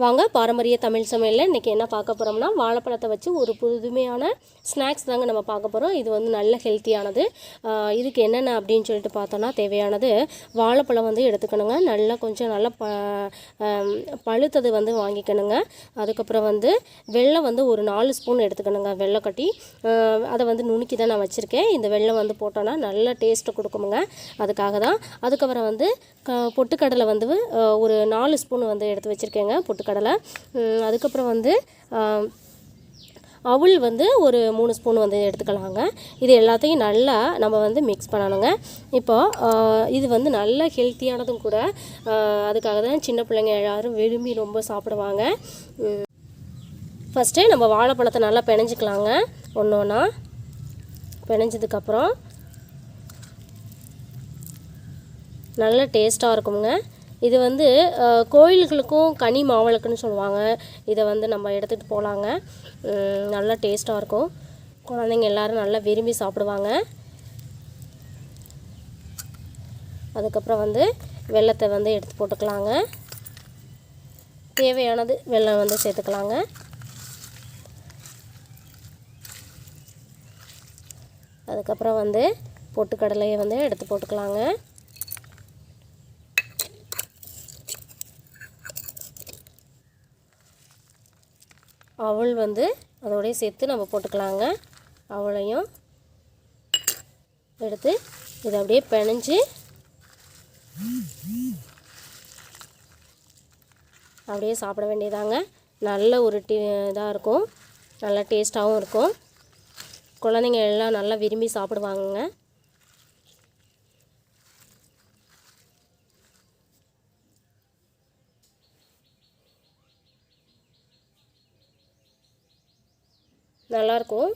வாங்க பாரம்பரிய தமிழ் சமையலில் இன்றைக்கி என்ன பார்க்க போகிறோம்னா வாழைப்பழத்தை வச்சு ஒரு புதுமையான ஸ்நாக்ஸ் தாங்க நம்ம பார்க்க போகிறோம். இது வந்து நல்ல ஹெல்த்தியானது. இதுக்கு என்னென்ன அப்படின்னு சொல்லிட்டு பார்த்தோன்னா தேவையானது வாழைப்பழம் வந்து எடுத்துக்கணுங்க. நல்லா கொஞ்சம் நல்லா பழுத்தது வந்து வாங்கிக்கணுங்க. அதுக்கப்புறம் வந்து வெல்லம் வந்து ஒரு 4 ஸ்பூன் எடுத்துக்கணுங்க. வெல்லம் கட்டி அதை வந்து நுணுக்கி தான் நான் வச்சுருக்கேன். இந்த வெல்லம் வந்து போட்டோன்னா நல்ல டேஸ்ட்டு கொடுக்குமுங்க. அதுக்காக தான். அதுக்கப்புறம் வந்து பொட்டுக்கடலை வந்து ஒரு 4 ஸ்பூன் வந்து எடுத்து வச்சுருக்கேங்க பொட்டுக்கடலை. அதுக்கப்புறம் வந்து அவல் வந்து ஒரு 3 ஸ்பூன் வந்து எடுத்துக்கலாங்க. இது எல்லாத்தையும் நல்லா நம்ம வந்து மிக்ஸ் பண்ணணுங்க. இப்போது இது வந்து நல்ல ஹெல்த்தியானதும் கூட. அதுக்காக தான் சின்ன பிள்ளைங்க எல்லோரும் விரும்பி ரொம்ப சாப்பிடுவாங்க. ஃபஸ்ட்டு நம்ம வாழைப்பழத்தை நல்லா பிணைஞ்சிக்கலாங்க. ஒன்று ஒன்றா பிணைஞ்சதுக்கப்புறம் நல்ல டேஸ்ட்டாக இருக்குங்க. இது வந்து கோயில்களுக்கும் கனி மாவிளக்குன்னு சொல்லுவாங்க. இதை வந்து நம்ம எடுத்துகிட்டு போகலாங்க. நல்லா டேஸ்ட்டாக இருக்கும். குழந்தைங்க எல்லோரும் நல்லா விரும்பி சாப்பிடுவாங்க. அதுக்கப்புறம் வந்து வெல்லத்தை வந்து எடுத்து போட்டுக்கலாங்க. தேவையானது வெல்லம் வந்து சேர்த்துக்கலாங்க. அதுக்கப்புறம் வந்து பொட்டுக்கடலையை வந்து எடுத்து போட்டுக்கலாங்க. அவல் வந்து அதோடய சேர்த்து நம்ம போட்டுக்கலாங்க. அவளையும் எடுத்து இதை அப்படியே பிணைஞ்சு அப்படியே சாப்பிட வேண்டியதாங்க. நல்ல ஒரு இதாக இருக்கும். நல்லா டேஸ்ட்டாகவும் இருக்கும். குழந்தைங்க எல்லாம் நல்லா விரும்பி சாப்பிடுவாங்கங்க. நல்லாயிருக்கும்.